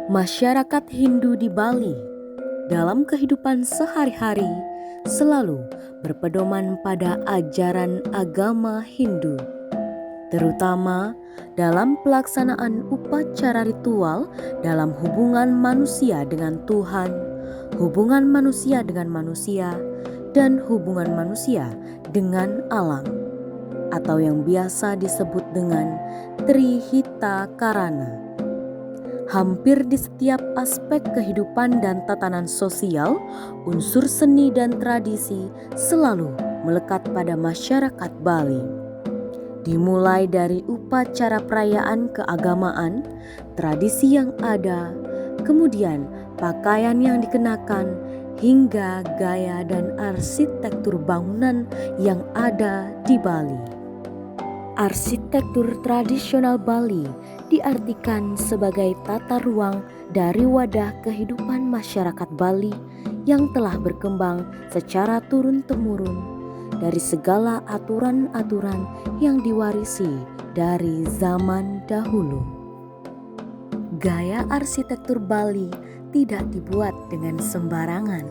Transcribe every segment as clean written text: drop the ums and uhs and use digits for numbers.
Masyarakat Hindu di Bali dalam kehidupan sehari-hari selalu berpedoman pada ajaran agama Hindu, terutama dalam pelaksanaan upacara ritual dalam hubungan manusia dengan Tuhan, hubungan manusia dengan manusia, dan hubungan manusia dengan alam, atau yang biasa disebut dengan Trihita Karana. Hampir di setiap aspek kehidupan dan tatanan sosial, unsur seni dan tradisi selalu melekat pada masyarakat Bali. Dimulai dari upacara perayaan keagamaan, tradisi yang ada, kemudian pakaian yang dikenakan, hingga gaya dan arsitektur bangunan yang ada di Bali. Arsitektur tradisional Bali diartikan sebagai tata ruang dari wadah kehidupan masyarakat Bali yang telah berkembang secara turun-temurun dari segala aturan-aturan yang diwarisi dari zaman dahulu. Gaya arsitektur Bali tidak dibuat dengan sembarangan,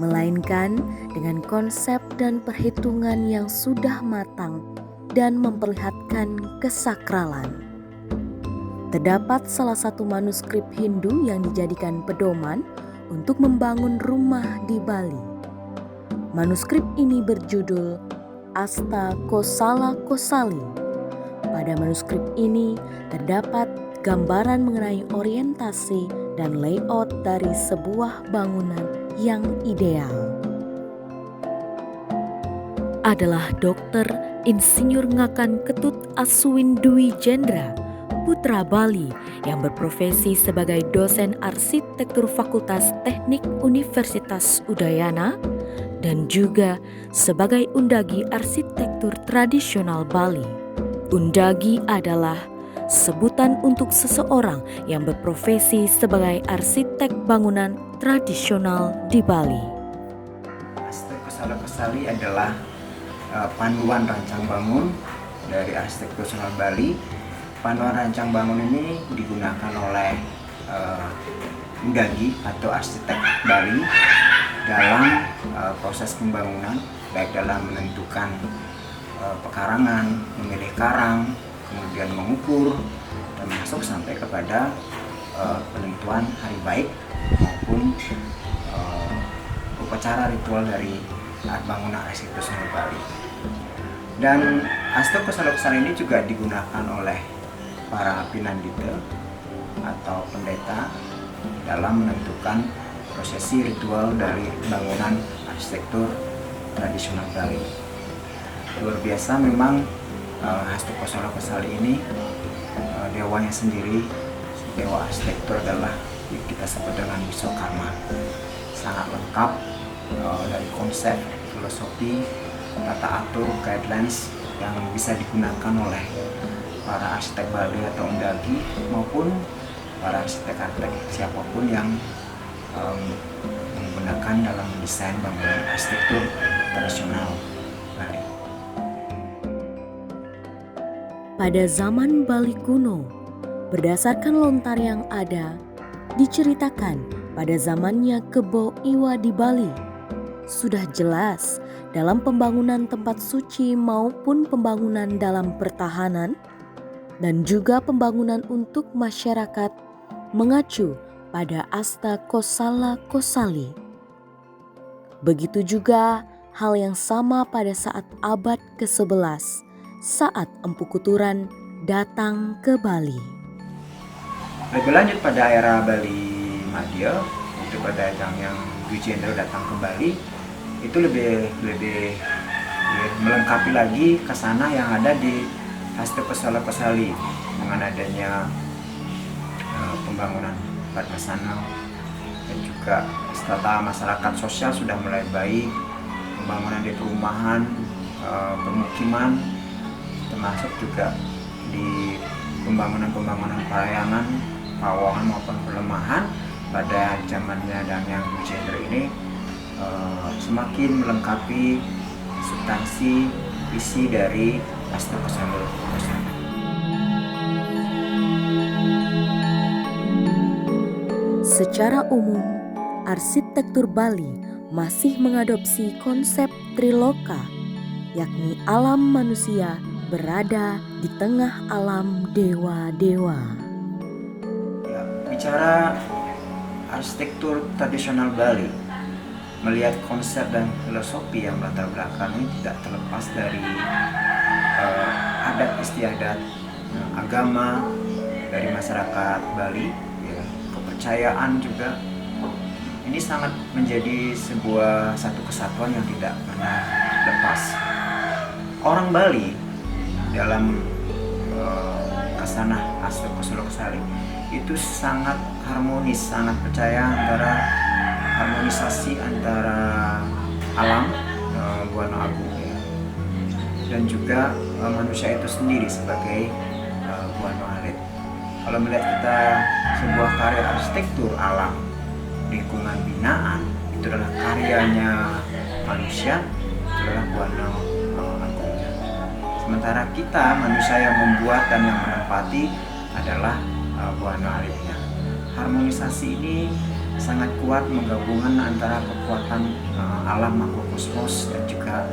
melainkan dengan konsep dan perhitungan yang sudah matang dan memperlihatkan kesakralan. Terdapat salah satu manuskrip Hindu yang dijadikan pedoman untuk membangun rumah di Bali. Manuskrip ini berjudul Asta Kosala Kosali. Pada manuskrip ini terdapat gambaran mengenai orientasi dan layout dari sebuah bangunan yang ideal. Adalah Dr. Insinyur Ngakan Ketut Aswin Dwi Jendra, putra Bali yang berprofesi sebagai dosen arsitektur Fakultas Teknik Universitas Udayana dan juga sebagai undagi arsitektur tradisional Bali. Undagi adalah sebutan untuk seseorang yang berprofesi sebagai arsitek bangunan tradisional di Bali. Asta Kosala Kosali adalah panduan rancang bangun dari arsitektur nasional Bali. Panduan rancang bangun ini digunakan oleh undagi atau arsitek Bali dalam proses pembangunan, baik dalam menentukan pekarangan, memilih karang, kemudian mengukur, termasuk sampai kepada penentuan hari baik maupun upacara ritual dari bangunan arsitektur nasional Bali. Dan Asta Kosala Kosali ini juga digunakan oleh para pinandita atau pendeta dalam menentukan prosesi ritual dari bangunan arsitektur tradisional Bali. Luar biasa memang Asta Kosala Kosali ini dewanya sendiri, dewa arsitektur adalah kita sebut dengan Wiswakarma. Sangat lengkap dari konsep, filosofi, tata atur, guidelines yang bisa digunakan oleh para arsitek Bali atau undagi maupun para arsitek-arsitek siapapun yang menggunakan dalam mendesain bangunan arsitektur tradisional Bali. Pada zaman Bali kuno, berdasarkan lontar yang ada, diceritakan pada zamannya Kebo Iwa di Bali, sudah jelas dalam pembangunan tempat suci maupun pembangunan dalam pertahanan dan juga pembangunan untuk masyarakat mengacu pada Asta Kosala Kosali. Begitu juga hal yang sama pada saat abad ke-11 saat Empu Kuturan datang ke Bali. Lebih lanjut pada era Bali Madya, itu pada yang Dwi Jendra datang ke Bali, itu lebih melengkapi lagi kesana yang ada di Asta Kosala Kosali dengan adanya pembangunan Padmasana dan juga setelah masyarakat sosial sudah mulai baik, pembangunan di perumahan, permukiman, termasuk juga di pembangunan parayangan, pawongan maupun pelemahan pada zamannya dan yang Dwi Jendra ini semakin melengkapi substansi isi dari Asta Kosala Kosali. Secara umum, arsitektur Bali masih mengadopsi konsep triloka, yakni alam manusia berada di tengah alam dewa-dewa. Ya, bicara arsitektur tradisional Bali, melihat konsep dan filosofi yang latar belakangnya tidak terlepas dari adat istiadat, agama dari masyarakat Bali, ya, kepercayaan juga. Ini sangat menjadi satu kesatuan yang tidak pernah lepas. Orang Bali dalam kasanah Astukusaloksali itu sangat harmonis, sangat percaya harmonisasi antara alam Buana Agung, ya, dan juga manusia itu sendiri sebagai Buana Alit. Kalau melihat kita sebuah karya arsitektur alam, lingkungan binaan, itu adalah karyanya manusia, itu adalah Buana Agungnya. Sementara kita manusia yang membuat dan yang menempati adalah Buana Alitnya. Harmonisasi ini sangat kuat menggabungkan antara kekuatan alam makrokosmos dan juga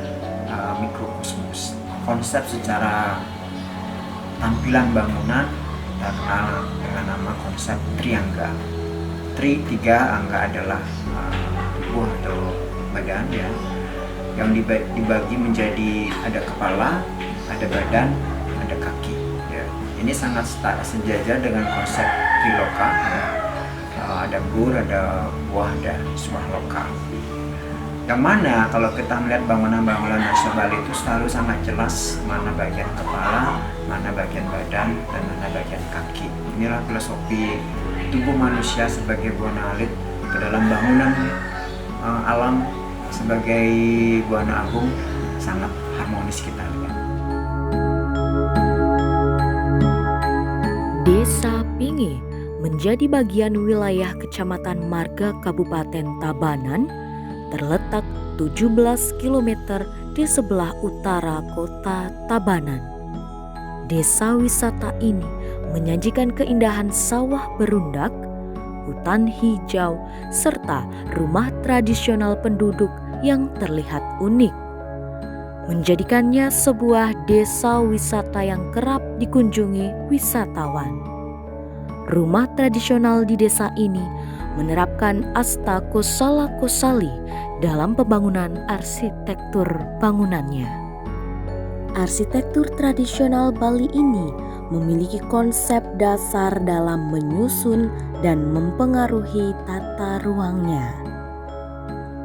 mikrokosmos. Konsep secara tampilan bangunan kita kenal dengan nama konsep triangga. Tiga angka adalah tubuh atau badan, ya, yang dibagi menjadi ada kepala, ada badan, ada kaki, ya. Ini sangat sejajar dengan konsep triloka, ya. Ada gur, ada buah, ada suah loka. Yang mana kalau kita melihat bangunan-bangunan nasional Bali itu selalu sangat jelas mana bagian kepala, mana bagian badan, dan mana bagian kaki. Inilah filosofi tubuh manusia sebagai Buana Alit ke dalam bangunan alam sebagai Buana Agung, sangat harmonis kita lihat. Desa Pingi menjadi bagian wilayah Kecamatan Marga Kabupaten Tabanan, terletak 17 km di sebelah utara kota Tabanan. Desa wisata ini menyajikan keindahan sawah berundak, hutan hijau, serta rumah tradisional penduduk yang terlihat unik, menjadikannya sebuah desa wisata yang kerap dikunjungi wisatawan. Rumah tradisional di desa ini menerapkan asta kosala kosali dalam pembangunan arsitektur bangunannya. Arsitektur tradisional Bali ini memiliki konsep dasar dalam menyusun dan mempengaruhi tata ruangnya.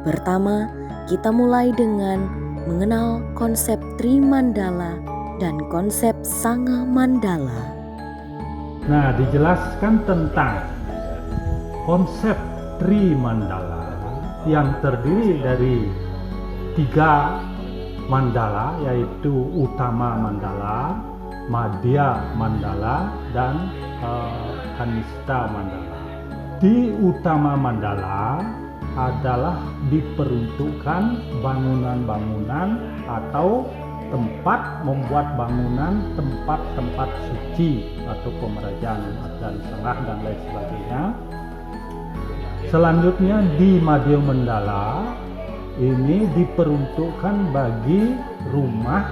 Pertama, kita mulai dengan mengenal konsep Trimandala dan konsep Sanga Mandala. Nah, dijelaskan tentang konsep Trimandala yang terdiri dari 3 mandala, yaitu Utama Mandala, Madhya Mandala, dan Kanista Mandala. Di Utama Mandala adalah diperuntukkan bangunan-bangunan atau tempat membuat bangunan, tempat-tempat suci atau pemerajaan dan sengah dan lain sebagainya. Selanjutnya di Madhya Mandala ini diperuntukkan bagi rumah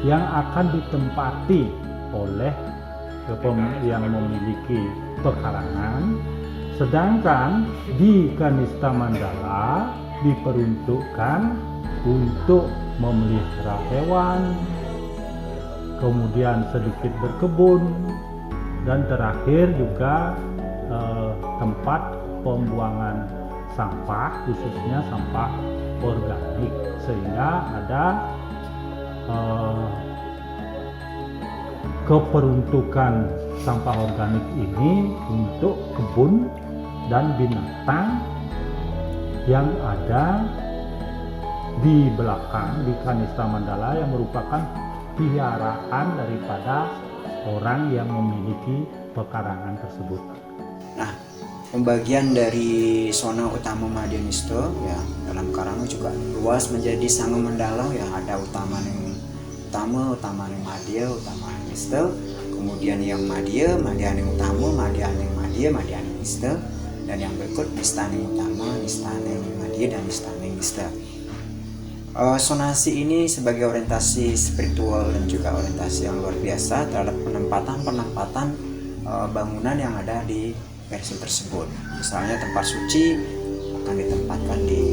yang akan ditempati oleh yang memiliki pekarangan. Sedangkan di Kanista Mandala diperuntukkan untuk memelihara hewan, kemudian sedikit berkebun, dan terakhir juga tempat pembuangan sampah, khususnya sampah organik, sehingga ada keperuntukan sampah organik ini untuk kebun dan binatang yang ada di belakang di Kanista Mandala, yang merupakan piaraan daripada orang yang memiliki pekarangan tersebut. Nah, pembagian dari zona utama Madyanista, ya, dalam karangan juga luas menjadi Sanga Mandala, ya, ada utama yang yang Madya, utama yang Nista, kemudian yang Madya yang utama, Madya yang Madya yang Nista, Dan yang berikut Nistaning Utama, Nistaning Madya, dan Nistaning Nista. Sonasi ini sebagai orientasi spiritual dan juga orientasi yang luar biasa terhadap penempatan bangunan yang ada di versi tersebut. Misalnya tempat suci akan ditempatkan di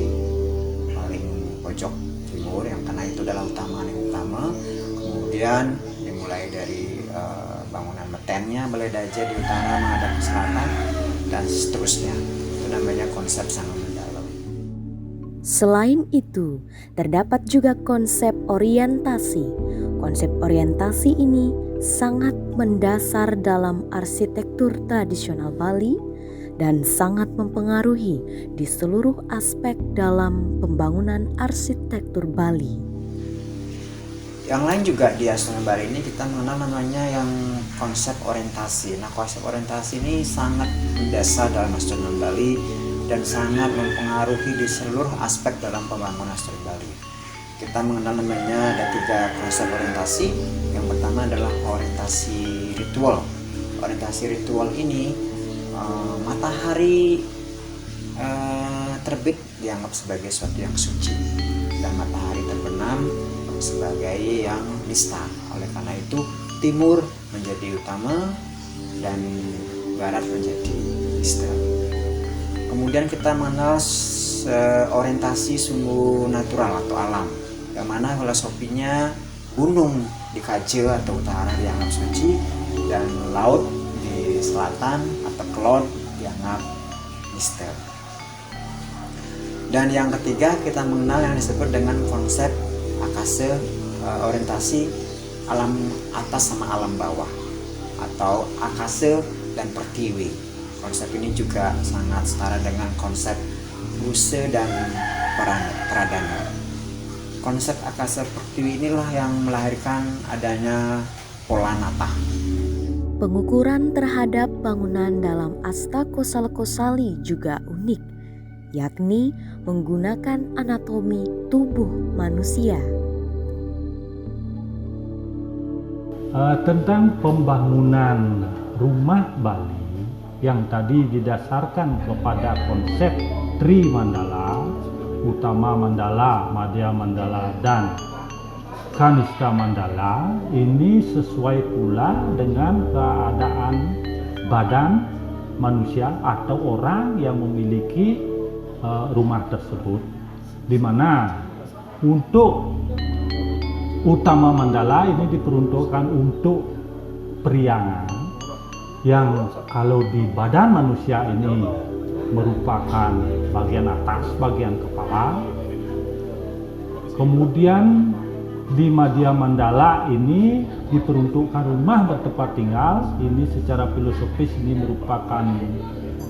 paling pojok timur, yang karena itu adalah yang utama. Kemudian dimulai dari bangunan metennya Balai Daja di utara menghadap ke selatan dan seterusnya. Itu namanya konsep sangat mendalam. Selain itu, terdapat juga konsep orientasi. Konsep orientasi ini sangat mendasar dalam arsitektur tradisional Bali dan sangat mempengaruhi di seluruh aspek dalam pembangunan arsitektur Bali. Yang lain juga di Astronomi Bali ini kita mengenal namanya yang konsep orientasi. Nah, konsep orientasi ini sangat mendasar dalam Astronomi Bali dan sangat mempengaruhi di seluruh aspek dalam pembangunan Astronomi Bali. Kita mengenal namanya ada 3 konsep orientasi. Yang pertama adalah orientasi ritual. Orientasi ritual ini matahari terbit dianggap sebagai suatu yang suci dan matahari terbenam sebagai yang nista. Oleh karena itu timur menjadi utama dan barat menjadi nista. Kemudian kita mengenal orientasi sumbu natural atau alam, yang mana filosofinya gunung di Kaje atau utara dianggap suci dan laut di selatan atau cloud dianggap nista. Dan yang ketiga kita mengenal yang disebut dengan konsep akase, orientasi alam atas sama alam bawah atau akase dan pertiwi. Konsep ini juga sangat setara dengan konsep Busa dan Pradana. Konsep akase pertiwi inilah yang melahirkan adanya pola nata. Pengukuran terhadap bangunan dalam Asta Kosala Kosali juga unik, yakni menggunakan anatomi tubuh manusia. Tentang pembangunan rumah Bali yang tadi didasarkan kepada konsep Tri Mandala, Utama Mandala, Madya Mandala, dan Kanista Mandala, ini sesuai pula dengan keadaan badan manusia atau orang yang memiliki rumah tersebut, di mana untuk Utama Mandala ini diperuntukkan untuk periangan yang kalau di badan manusia ini merupakan bagian atas, bagian kepala. Kemudian di Madya Mandala ini diperuntukkan rumah bertempat tinggal, ini secara filosofis ini merupakan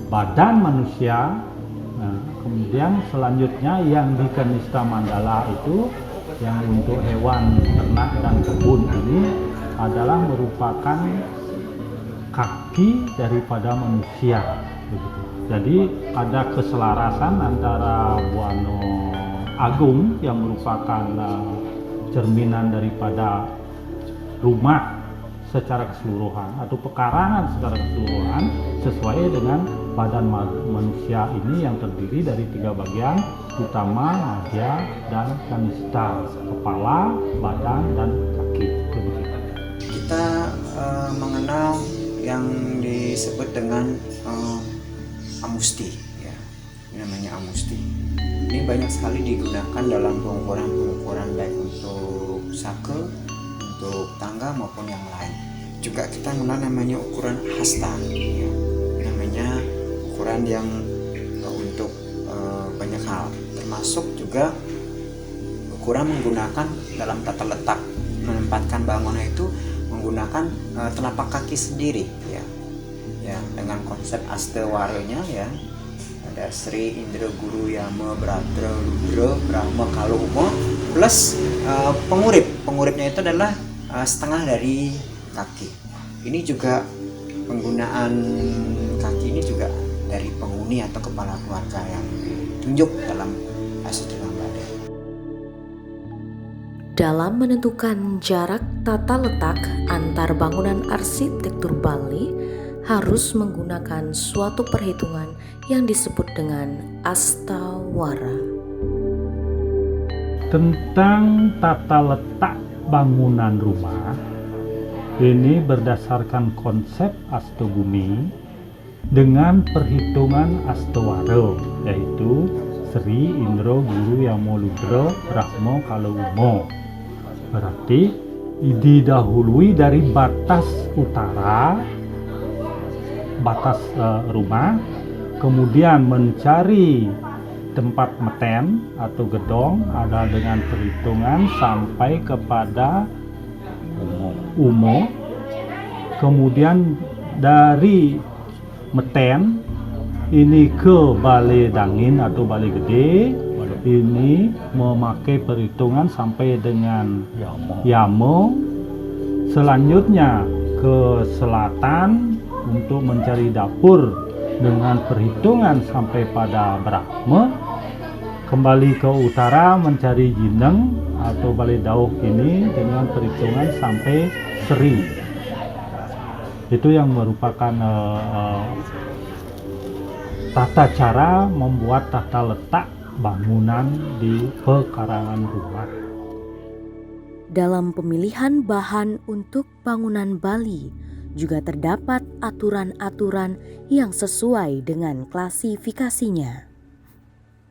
badan manusia. Nah, kemudian selanjutnya yang di Kanista Mandala itu yang untuk hewan ternak dan kebun ini adalah merupakan kaki daripada manusia begitu. Jadi ada keselarasan antara Buana Agung yang merupakan cerminan daripada rumah secara keseluruhan atau pekarangan secara keseluruhan sesuai dengan badan manusia ini yang terdiri dari 3 bagian, utama, madya, dan kanista, kepala, badan, dan kaki. Kita mengenal yang disebut dengan amusti, ya. Ini namanya amusti. Ini banyak sekali digunakan dalam pengukuran baik untuk sake, untuk tangga maupun yang lain. Juga kita mengenal namanya ukuran hasta, ya. Ini namanya ukuran yang untuk banyak hal, termasuk juga ukuran menggunakan dalam tata letak menempatkan bangunan itu menggunakan telapak kaki sendiri, ya, dengan konsep astewaranya, ya. Ada Sri, Indra, Guru, Yama, Bratra, Rudra, Brahma, Kaluma plus penguripnya itu adalah setengah dari kaki. Ini juga penggunaan kaki ini juga dari penghuni atau kepala keluarga yang ditunjuk dalam arsitektur Bali. Dalam menentukan jarak tata letak antar bangunan arsitektur Bali, harus menggunakan suatu perhitungan yang disebut dengan astawara. Tentang tata letak bangunan rumah, ini berdasarkan konsep astobumi dengan perhitungan astawara, yaitu Sri Indro Guru Yamo Ludra Brahmo Kala Umo. Berarti didahului dari batas utara, batas rumah, kemudian mencari tempat meten atau gedong ada dengan perhitungan sampai kepada umo, kemudian dari meten ini ke balai dangin atau balai gede, ini memakai perhitungan sampai dengan yamo, selanjutnya ke selatan untuk mencari dapur dengan perhitungan sampai pada Brahma, kembali ke utara mencari jineng atau balai dauh ini dengan perhitungan sampai Sri. Itu yang merupakan tata cara membuat tata letak bangunan di pekarangan rumah. Dalam pemilihan bahan untuk bangunan Bali juga terdapat aturan-aturan yang sesuai dengan klasifikasinya.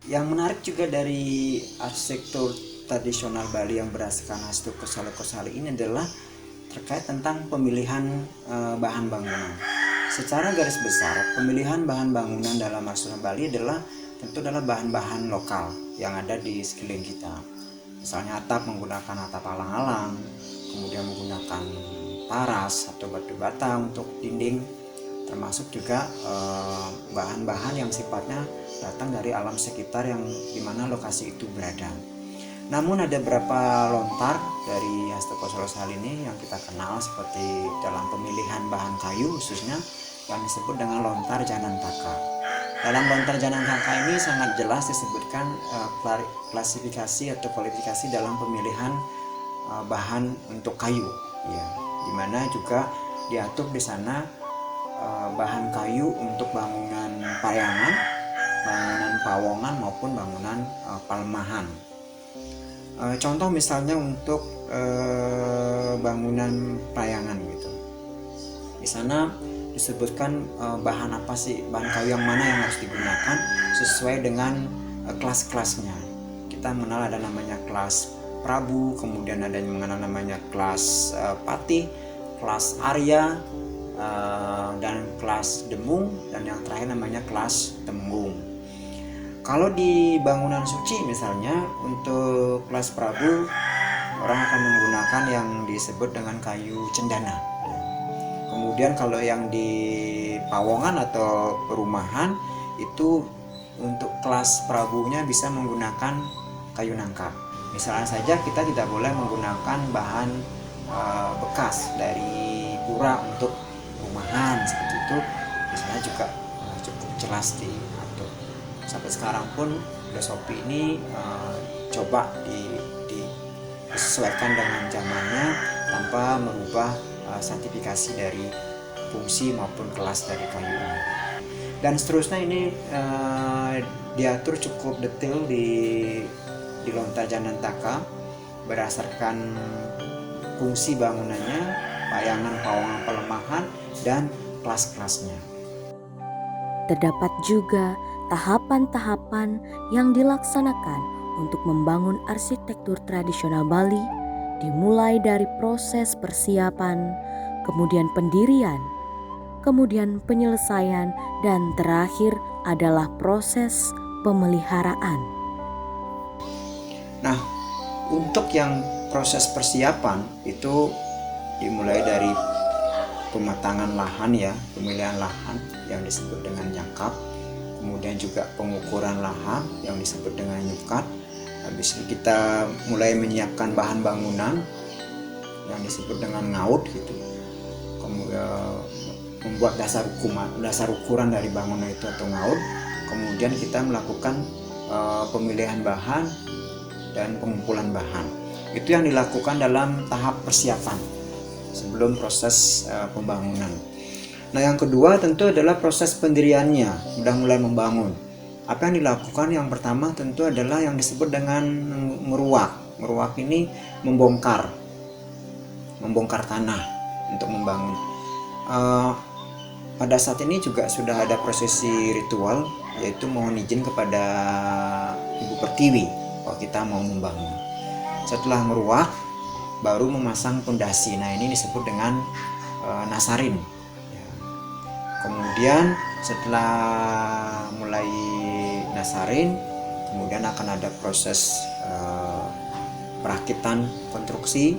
Yang menarik juga dari arsitektur tradisional Bali yang berdasarkan Astu Kosalo Kosali ini adalah terkait tentang pemilihan bahan bangunan. Secara garis besar, pemilihan bahan bangunan dalam arsitektur Bali adalah tentu adalah bahan-bahan lokal yang ada di sekeliling kita. Misalnya atap menggunakan atap alang-alang, kemudian menggunakan taras atau batu bata untuk dinding, termasuk juga bahan-bahan yang sifatnya datang dari alam sekitar yang dimana lokasi itu berada. Namun ada beberapa lontar dari Astu Kosalo Kosali ini yang kita kenal seperti dalam pemilihan bahan kayu khususnya yang disebut dengan lontar Janantaka. Dalam lontar Janantaka ini sangat jelas disebutkan klasifikasi atau kualifikasi dalam pemilihan bahan untuk kayu, ya, dimana juga diatur di sana bahan kayu untuk bangunan payangan, bangunan pawongan maupun bangunan palemahan. Contoh misalnya untuk bangunan payangan gitu. Di sana disebutkan bahan apa sih, bahan kayu yang mana yang harus digunakan sesuai dengan kelas-kelasnya. Kita mengenal ada namanya kelas Prabu, kemudian ada yang mengenal namanya kelas Patih, kelas Arya, dan kelas Demung, dan yang terakhir namanya kelas Tembung. Kalau di bangunan suci misalnya untuk kelas Prabu, orang akan menggunakan yang disebut dengan kayu cendana. Kemudian kalau yang di pawongan atau perumahan itu untuk kelas Prabunya bisa menggunakan kayu nangka. Misalnya saja kita tidak boleh menggunakan bahan bekas dari pura untuk rumahan seperti itu. Misalnya juga cukup jelas diatur. Sampai sekarang pun filosofi ini coba disesuaikan dengan zamannya tanpa merubah sertifikasi dari fungsi maupun kelas dari kayu ini. Dan seterusnya ini diatur cukup detail di lontar Janantaka berdasarkan fungsi bangunannya, payangan, pawongan, pelemahan, dan kelas-kelasnya. Terdapat juga tahapan-tahapan yang dilaksanakan untuk membangun arsitektur tradisional Bali, dimulai dari proses persiapan, kemudian pendirian, kemudian penyelesaian, dan terakhir adalah proses pemeliharaan. Nah, untuk yang proses persiapan itu dimulai dari pematangan lahan, ya, pemilihan lahan yang disebut dengan nyangkap, kemudian juga pengukuran lahan yang disebut dengan nyukat. Habis itu kita mulai menyiapkan bahan bangunan yang disebut dengan ngaut gitu. Kemudian membuat dasar ukuran dari bangunan itu atau ngaut. Kemudian kita melakukan pemilihan bahan dan pengumpulan bahan. Itu yang dilakukan dalam tahap persiapan sebelum proses pembangunan. Nah, yang kedua tentu adalah proses pendiriannya, sudah mulai membangun. Apa yang dilakukan? Yang pertama tentu adalah yang disebut dengan meruak. Meruak ini membongkar tanah untuk membangun. Pada saat ini juga sudah ada prosesi ritual, yaitu mohon izin kepada Ibu Pertiwi kalau kita mau membangun. Setelah meruak, baru memasang pondasi. Nah, ini disebut dengan nasarin. Kemudian setelah mulai nasarin, kemudian akan ada proses perakitan konstruksi,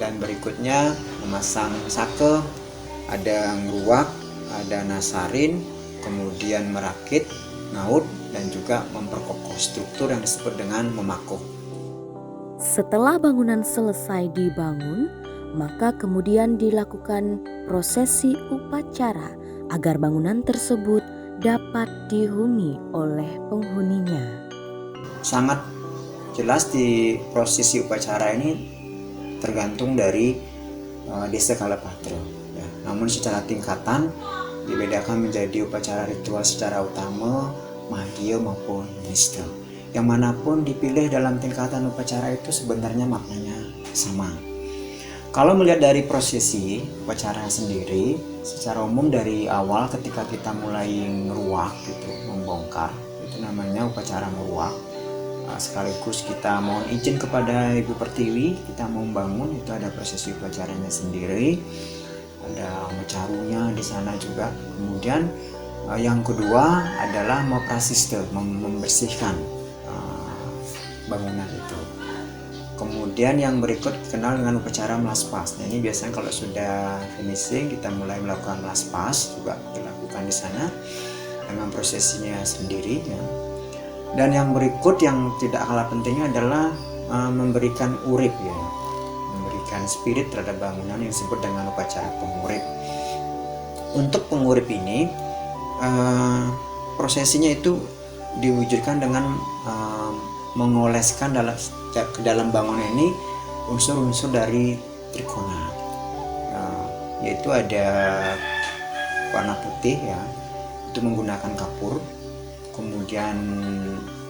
dan berikutnya memasang sake, ada ngeruak, ada nasarin, kemudian merakit, ngaut, dan juga memperkokoh struktur yang disebut dengan memakuh. Setelah bangunan selesai dibangun, maka kemudian dilakukan prosesi upacara agar bangunan tersebut dapat dihuni oleh penghuninya. Sangat jelas di prosesi upacara ini tergantung dari desa Kalapatra. Ya. Namun secara tingkatan dibedakan menjadi upacara ritual secara utama, mahagya maupun nista. Yang manapun dipilih dalam tingkatan upacara itu sebenarnya maknanya sama. Kalau melihat dari prosesi upacara sendiri, secara umum dari awal ketika kita mulai ngeruak gitu, membongkar, itu namanya upacara ngeruak. Sekaligus kita mohon izin kepada Ibu Pertiwi, kita mau membangun, itu ada prosesi upacaranya sendiri, ada mecarunya di sana juga. Kemudian yang kedua adalah memprasiste, membersihkan bangunan itu. Kemudian yang berikut dikenal dengan upacara melaspas. Nah, ini biasanya kalau sudah finishing kita mulai melakukan melaspas, juga dilakukan di sana dengan prosesinya sendiri ya. Dan yang berikut yang tidak kalah pentingnya adalah memberikan urip ya, memberikan spirit terhadap bangunan yang disebut dengan upacara pengurip. Untuk pengurip ini prosesinya itu diwujudkan dengan mengoleskan ke dalam bangunan ini unsur-unsur dari trikona, yaitu ada warna putih ya, itu menggunakan kapur, kemudian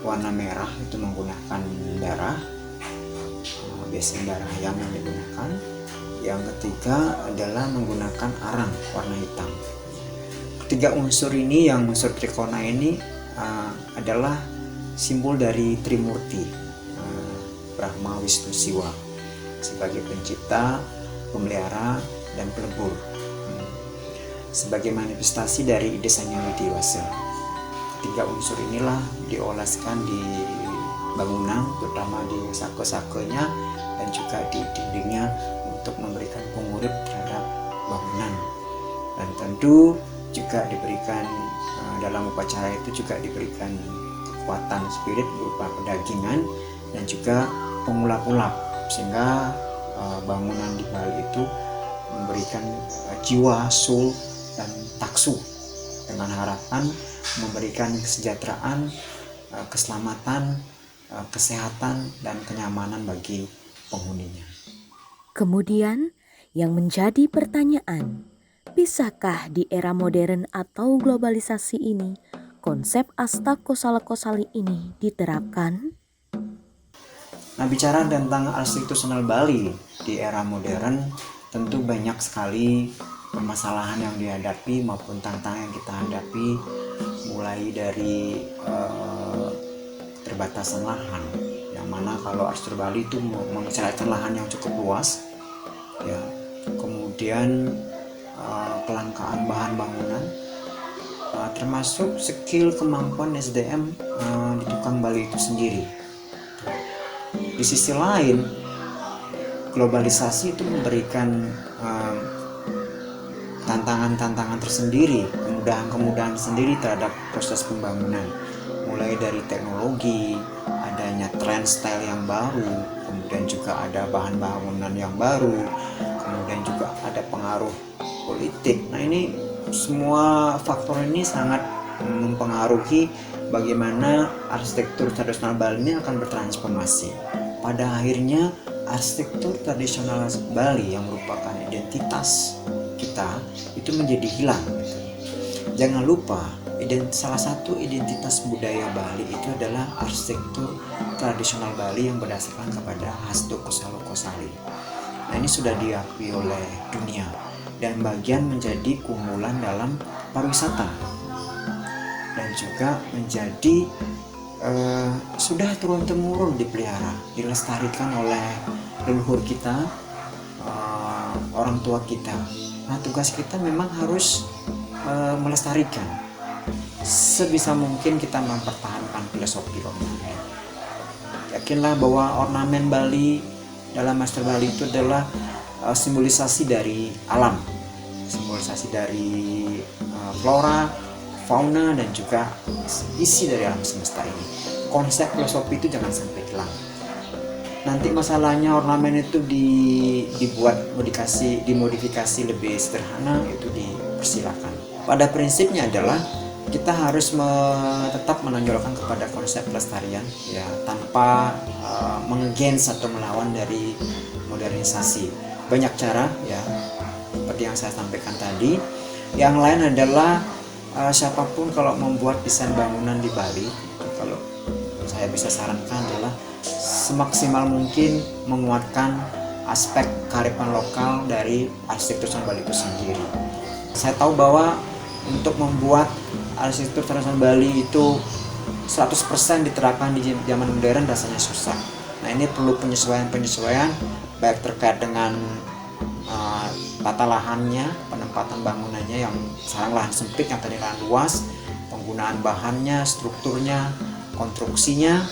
warna merah itu menggunakan darah, biasanya darah ayam yang digunakan. Yang ketiga adalah menggunakan arang warna hitam. Ketiga unsur ini, yang unsur trikona ini adalah simbol dari Trimurti, Brahma, Wisnu, Siwa, sebagai pencipta, pemelihara, dan pelebur, sebagai manifestasi dari ide Sang Hyang Widi-Wasa. Ketiga unsur inilah dioleskan di bangunan, terutama di sake-sakenya dan juga di dindingnya untuk memberikan pengurip terhadap bangunan. Dan tentu juga diberikan dalam upacara itu juga diberikan kekuatan spirit berupa pedagingan dan juga pengulap-ulap, sehingga bangunan di Bali itu memberikan jiwa, soul, dan taksu, dengan harapan memberikan kesejahteraan, keselamatan, kesehatan, dan kenyamanan bagi penghuninya. Kemudian yang menjadi pertanyaan, bisakah di era modern atau globalisasi ini konsep Asta Kosala Kosali ini diterapkan? Nah, bicara tentang arsitektur tradisional Bali di era modern, tentu banyak sekali permasalahan yang dihadapi maupun tantangan yang kita hadapi, mulai dari keterbatasan lahan, yang mana kalau arsitektur Bali itu mengecaratkan lahan yang cukup luas ya, kemudian kelangkaan bahan bangunan, termasuk skill kemampuan SDM di tukang Bali itu sendiri. Di sisi lain, globalisasi itu memberikan tantangan-tantangan tersendiri, kemudahan-kemudahan sendiri terhadap proses pembangunan, mulai dari teknologi, adanya tren style yang baru, kemudian juga ada bahan bangunan yang baru, kemudian juga ada pengaruh politik. Nah, ini semua faktor ini sangat mempengaruhi bagaimana arsitektur tradisional Bali ini akan bertransformasi. Pada akhirnya arsitektur tradisional Bali yang merupakan identitas kita itu menjadi hilang. Jangan lupa, salah satu identitas budaya Bali itu adalah arsitektur tradisional Bali yang berdasarkan kepada Hasto Kusalo Kosali. Nah, ini sudah diakui oleh dunia dan bagian menjadi keunggulan dalam pariwisata dan juga menjadi sudah turun-temurun dipelihara, dilestarikan oleh leluhur kita, orang tua kita. Nah, tugas kita memang harus melestarikan. Sebisa mungkin kita mempertahankan filosofi ornamen. Yakinlah bahwa ornamen Bali dalam Master Bali itu adalah simbolisasi dari alam, simbolisasi dari flora, fauna, dan juga isi dari alam semesta ini. Konsep filosofi itu jangan sampai hilang. Nanti masalahnya ornamen itu dibuat dimodifikasi lebih sederhana, itu dipersilakan. Pada prinsipnya adalah kita harus tetap menonjolkan kepada konsep pelestarian, ya, tanpa menggens atau melawan dari modernisasi. Banyak cara, ya, seperti yang saya sampaikan tadi. Yang lain adalah siapapun kalau membuat desain bangunan di Bali, kalau saya bisa sarankan adalah semaksimal mungkin menguatkan aspek kearifan lokal dari arsitektur Bali itu sendiri. Saya tahu bahwa untuk membuat arsitektur tradisional Bali itu 100% diterapkan di zaman modern rasanya susah. Nah, ini perlu penyesuaian baik terkait dengan tata lahannya, penempatan bangunannya yang sekarang lahan sempit, yang tadi lahan luas, penggunaan bahannya, strukturnya, konstruksinya,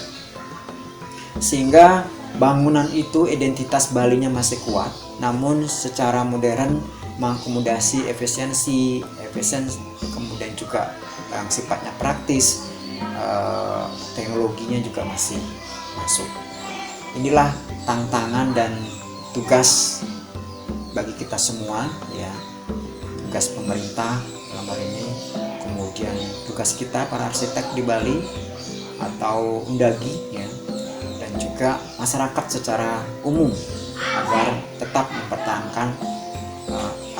sehingga bangunan itu identitas Balinya masih kuat, namun secara modern mengakomodasi efisiensi, kemudian juga yang sifatnya praktis, teknologinya juga masih masuk. Inilah tantangan dan tugas bagi kita semua, ya, tugas pemerintah dalam hal ini, kemudian tugas kita para arsitek di Bali atau Undagi, ya, dan juga masyarakat secara umum agar tetap mempertahankan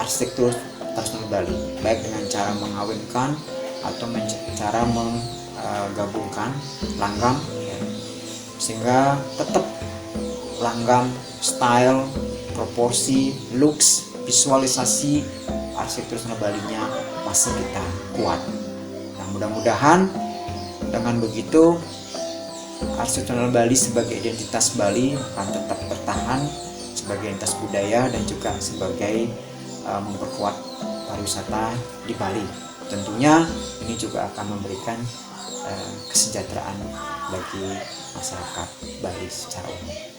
arsitektur tradisional Bali, baik dengan cara mengawinkan atau cara menggabungkan langgam, ya, sehingga tetap langgam, style, proporsi, looks, visualisasi arsitektur tradisional Balinya masih kita kuat. Nah, mudah-mudahan dengan begitu arsitektur tradisional Bali sebagai identitas Bali akan tetap bertahan sebagai identitas budaya dan juga sebagai memperkuat pariwisata di Bali. Tentunya ini juga akan memberikan kesejahteraan bagi masyarakat Bali secara umum.